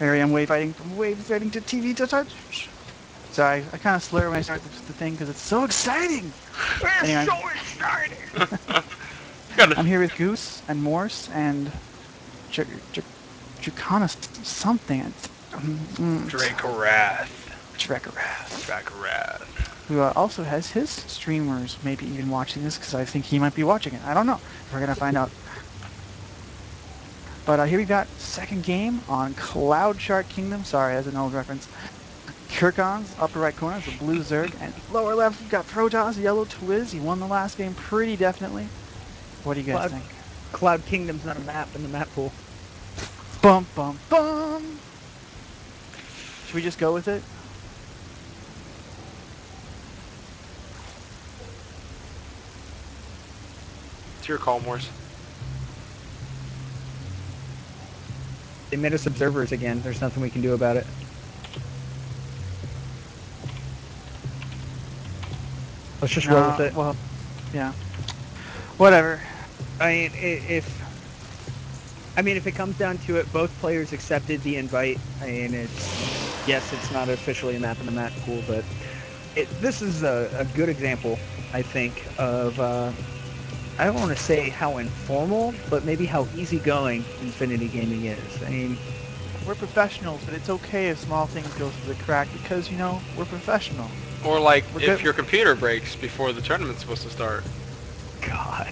Here I am wave fighting to TV to touch. Sorry, I kind of slur when I start the thing because it's so exciting. Anyway, so exciting! I'm here with Goose and Morse and Dracona something. Drake-a-Wrath. Dracarath. Who also has his streamers maybe even watching this because I think he might be watching it. I don't know. We're going to find out. But here we got second game on Cloud Shark Kingdom. Sorry, that's an old reference. Kirkons, upper right corner, is a blue Zerg. And lower left, we've got Protoss, yellow TwiZZ. He won the last game pretty definitely. What do you guys think? Cloud Kingdom's not a map in the map pool. Bum, bum, bum! Should we just go with it? It's your call, Morse. They made us observers again. There's nothing we can do about it. Let's just roll with it. Well, yeah. Whatever. I mean, if it comes down to it, both players accepted the invite. I mean, it's not officially a map in the map pool, but this is a good example, I think, of I don't want to say how informal, but maybe how easygoing Infinity Gaming is. I mean, we're professionals, but it's okay if small things go through the crack because, you know, we're professional. Or like if your computer breaks before the tournament's supposed to start. God.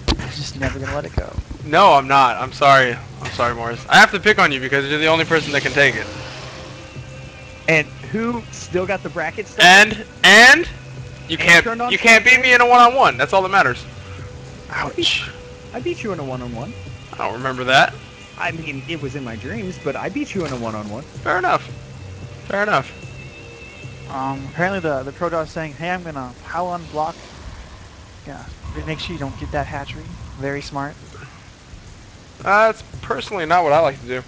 I'm just never going to let it go. No, I'm not. I'm sorry. I'm sorry, Morris. I have to pick on you because you're the only person that can take it. And who still got the bracket stuff? And you can't beat me in a one-on-one. That's all that matters. Ouch. I beat you in a one-on-one. I don't remember that. I mean, it was in my dreams, but I beat you in a one-on-one. Fair enough. Fair enough. Apparently the Protoss saying, hey, I'm gonna howl on block. Yeah, make sure you don't get that hatchery. Very smart. That's personally not what I like to do.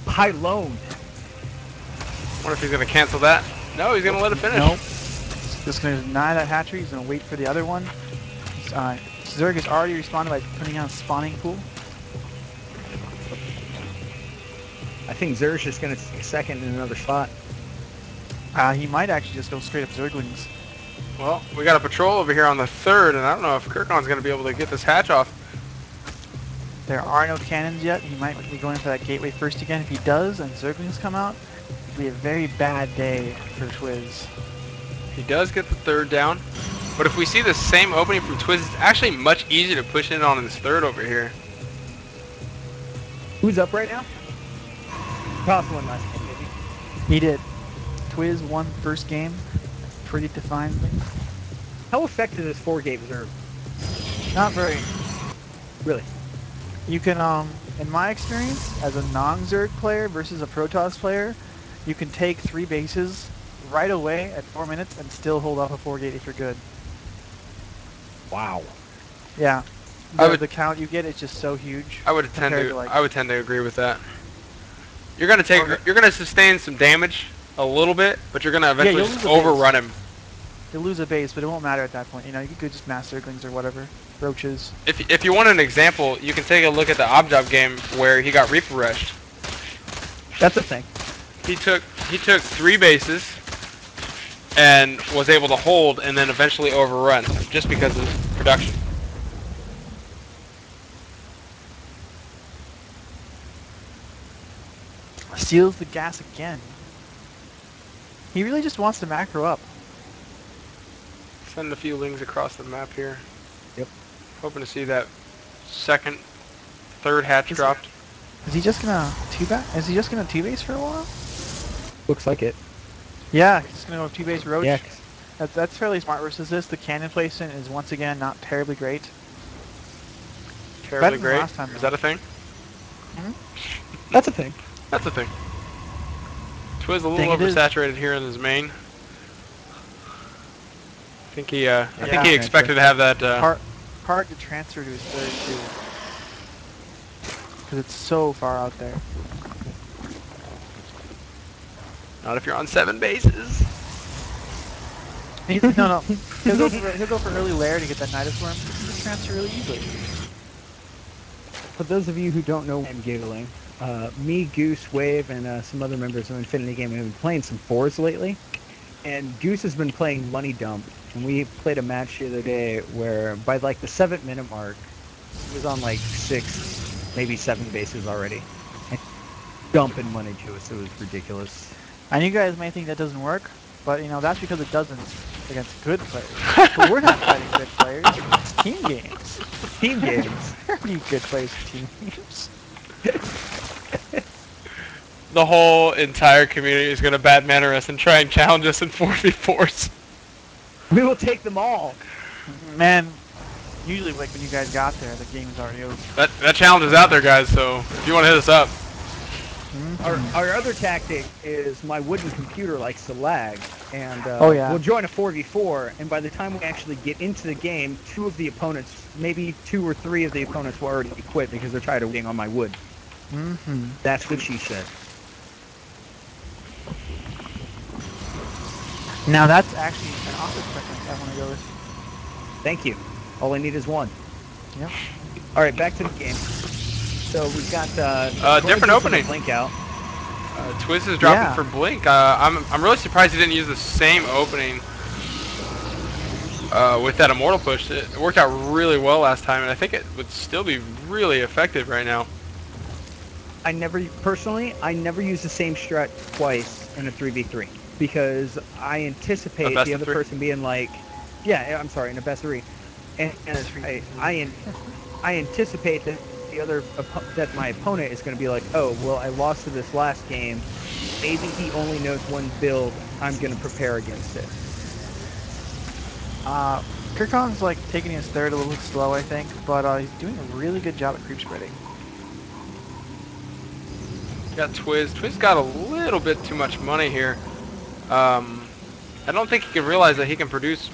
High loan. Wonder if he's gonna cancel that. No, he's gonna let it finish. Nope. He's just gonna deny that hatchery. He's gonna wait for the other one. Zerg has already responded by putting out a spawning pool. I think Zerg's just gonna take second in another spot. He might actually just go straight up Zerglings. Well, we got a patrol over here on the third, and I don't know if Kirkon's going to be able to get this hatch off. There are no cannons yet. He might be going for that gateway first again. If he does, and Zerglings come out, it'll be a very bad day for TwiZZ. He does get the third down, but if we see the same opening from TwiZZ, it's actually much easier to push in on his third over here. Who's up right now? Toss won last game, maybe. He did. TwiZZ won first game, pretty definedly. How effective is 4-gate Zerg? Not very. Really? You can, in my experience, as a non-Zerg player versus a Protoss player, you can take 3 bases right away at 4 minutes and still hold off a 4-gate if you're good. Wow. Yeah. The count you get is just so huge. I would tend to agree with that. You're gonna sustain some damage a little bit, but you're gonna eventually just overrun him. You'll lose a base, but it won't matter at that point. You know, you could just mass Zerglings or whatever, roaches. If you want an example, you can take a look at the Objob game where he got Reaper Rushed. That's a thing. He took 3 bases and was able to hold, and then eventually overrun just because of production. Steals the gas again. He really just wants to macro up. Send a few lings across the map here. Yep. Hoping to see that second, third hatch dropped. Is he just gonna Is he just gonna 2-base for a while? Looks like it. Yeah, he's just gonna go 2-base roach. Yeah. That's fairly smart versus this. The cannon placement is once again not terribly great. Terribly great? Is that a thing? Mm-hmm. That's a thing. That's a thing. TwiZZ a little oversaturated here in his main. I think he expected to have that. Hard to transfer to his third too, because it's so far out there. Not if you're on 7 bases. No. He'll go for early lair to get that Nidus Worm. He can just transfer really easily. For those of you who don't know, I'm giggling. Me, Goose, Wave, and some other members of Infinity Gaming have been playing some fours lately. And Goose has been playing Money Dump. And we played a match the other day where by like the 7-minute mark, he was on like 6, maybe 7 bases already. And dumping money to us. It was ridiculous. And you guys may think that doesn't work, but you know that's because it doesn't against good players. But we're not fighting good players. It's team games. Team games. There are any good players for team games. The whole entire community is going to bad manner us and try and challenge us in 4v4s. We will take them all. Man, usually like when you guys got there, the game is already over. That challenge is out there, guys, so if you want to hit us up. Our other tactic is my wooden computer likes to lag, and we'll join a 4v4, and by the time we actually get into the game, 2 of the opponents, maybe 2 or 3 of the opponents will already quit because they're tired of waiting on my wood. That's what she said. Now that's actually an office preference I want to go with. Thank you. All I need is 1. Yep. All right, back to the game. So we've got different opening. Blink out. TwiZZ is dropping for Blink. I'm really surprised he didn't use the same opening with that Immortal push. It worked out really well last time, and I think it would still be really effective right now. I never use the same strat twice in a 3v3 because I anticipate the other person being like, yeah, I'm sorry, in a best 3, and I anticipate that my opponent is going to be like, oh, well, I lost to this last game. Maybe he only knows one build. I'm going to prepare against it. Kirkons like taking his third a little slow, I think, but he's doing a really good job at creep spreading. Got TwiZZ. TwiZZ got a little bit too much money here. I don't think he can realize that he can produce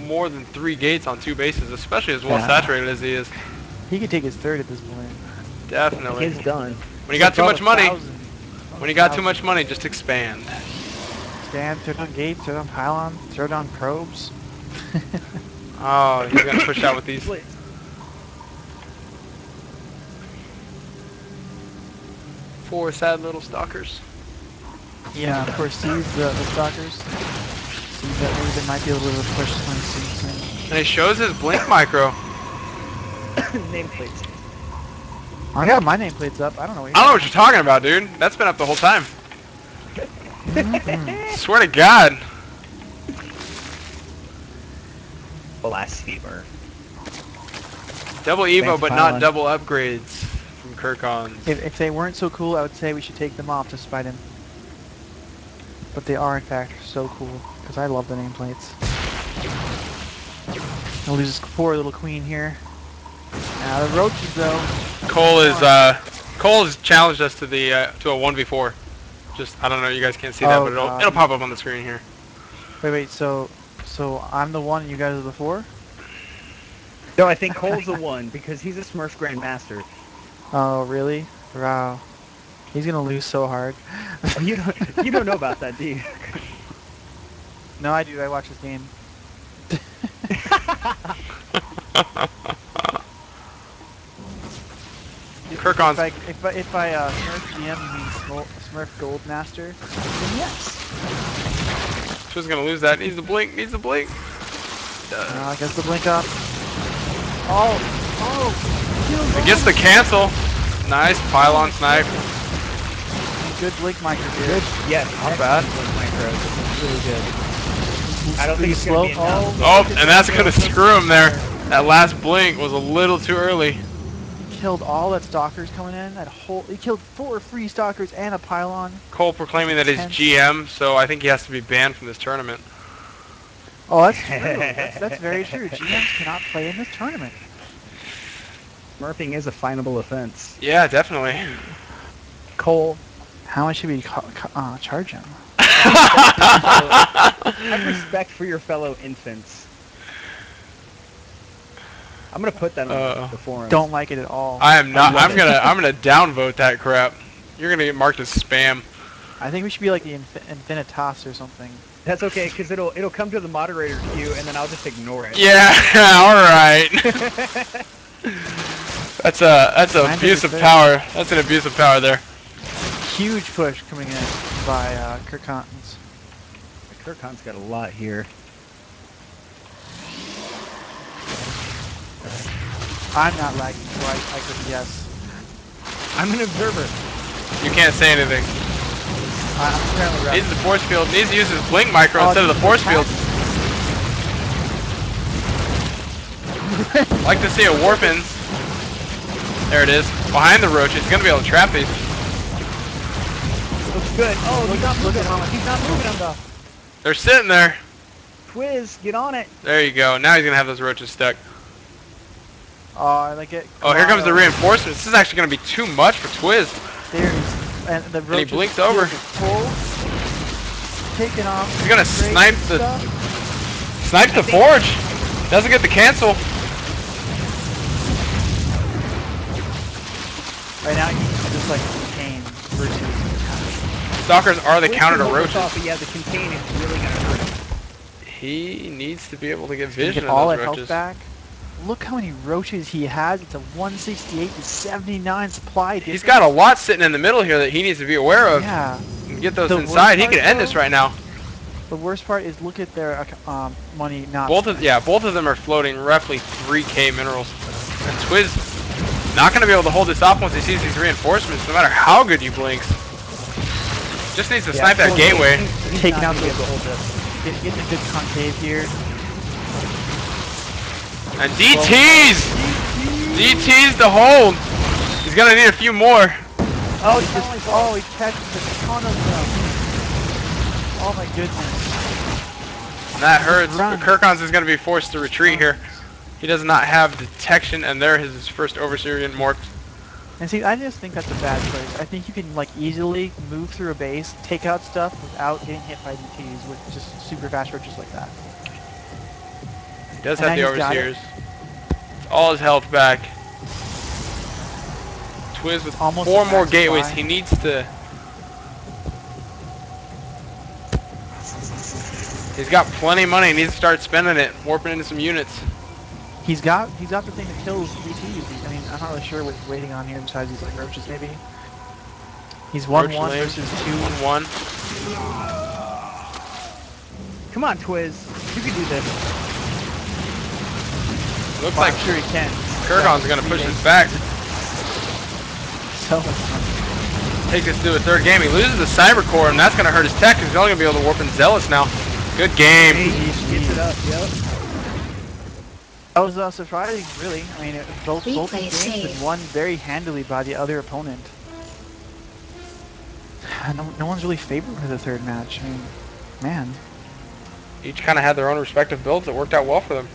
more than 3 gates on 2 bases, especially as well saturated as he is. He could take his third at this point. Definitely. He's done. When you got too much money, just expand. Expand, throw down gates, throw down pylons, throw down probes. Oh, he's gonna push out with these. 4 sad little stalkers. Yeah, of course, sees the stalkers. Sees that maybe there might be a little bit of push soon. And he shows his Blink micro. Nameplates. I got my nameplates up. I don't know what you're talking about, dude. That's been up the whole time. Swear to God. Blasphemer. Double Evo, but not double upgrades from Kirkons. If they weren't so cool, I would say we should take them off to spite him. But they are, in fact, so cool. Because I love the nameplates. I'll lose this poor little queen here. Now the roaches, though. Cole has challenged us to the to a 1v4. Just, I don't know, you guys can't see that, but it'll pop up on the screen here. Wait, so I'm the 1 and you guys are the 4? No, I think Cole's the 1 because he's a Smurf Grandmaster. Oh, really? Wow. He's gonna lose so hard. You don't know about that, do you? No, I do. I watch this game. Kirkons. If I Smurf GM, you mean Smurf Gold Master? Then yes. TwiZZ gonna lose that. Needs the blink. Needs the blink. I guess the blink up. Oh! It gets the cancel. Nice pylon snipe. Good blink micro, dude. Good. Yeah, not bad. Blink micro. This is really good. I don't think it's slow. gonna be enough. Oh, and that's gonna screw him there. That last blink was a little too early. Killed all that stalkers coming in. He killed 4 free stalkers and a pylon. Cole proclaiming that he's GM, so I think he has to be banned from this tournament. Oh, that's true. That's very true. GMs cannot play in this tournament. Smurfing is a finable offense. Yeah, definitely. Cole, how much should we charge him? Have respect for your fellow infants. I'm gonna put that on the forums. Don't like it at all. I am not. I'm gonna downvote that crap. You're gonna get marked as spam. I think we should be like the Infinitas or something. That's okay, because it'll come to the moderator queue, and then I'll just ignore it. Yeah. All right. That's an abuse of power. That's an abuse of power there. Huge push coming in by Kirkons. Kirkons got a lot here. I'm not lagging, so I couldn't guess. I'm an observer. You can't say anything. I'm currently Needs rapping. the force field. Needs to use his blink micro instead of the force field. Like to see a warpin. There it is. Behind the roaches. He's gonna be able to trap these. Looks good. Oh, he's not moving them. He's not moving them though. They're sitting there. TwiZZ, get on it. There you go. Now he's gonna have those roaches stuck. And I get. Oh, here comes the reinforcements. This is actually gonna be too much for TwiZZ. There's and the he blinks over. Full, taking off. He's gonna snipe the forge. Doesn't get the cancel. Right now he's just like contain versus. Stalkers are the TwiZZ counter to can hold roaches. this off, but yeah, the contain is really gonna hurt him. He needs to be able to get Get vision of all those that health roaches. back. Look how many roaches he has. It's a 168 to 79 supply. He's difference. got a lot sitting in the middle here that he needs to be aware of. Yeah. And get those The inside. He worst could part, end this though, right now. The worst part is look at their money not. Both of them are floating roughly 3k minerals. And TwiZZ not going to be able to hold this off once he sees these reinforcements, no matter how good you blinks. Just needs to snipe that gateway. Taking out the the hold this. getting a good concave here. And DT's! DT's the hold! He's going to need a few more. Oh, he catches a ton of them. Oh my goodness. And that hurts. Run. Kirkons is going to be forced to retreat here. He does not have detection, and there is his first Overseerian morph. And see, I just think that's a bad choice. I think you can like easily move through a base, take out stuff without getting hit by DTs with just super fast roaches like that. He does And have the now he's got Overseers. All his health back. TwiZZ with Almost 4 a more max gateways. supply. He needs to... He's got plenty of money. He needs to start spending it, warping into some units. He's got the thing that kills DTs. I mean, I'm not really sure what he's waiting on here besides these like roaches maybe. He's 1-1 Roach lane, versus 2-1. Come on, TwiZZ. You can do this. Looks Well, like I'm sure he can. Kirkon's going to push this back. So much fun. Take this to a third game. He loses the Cyber Core, and that's going to hurt his tech. He's only going to be able to warp in Zealous now. Good game. He gets it up, yep. That was surprising, really. I mean, both Replay these games saved. been won very handily by the other opponent. No one's really favored for the third match. I mean, man. Each kind of had their own respective builds that worked out well for them.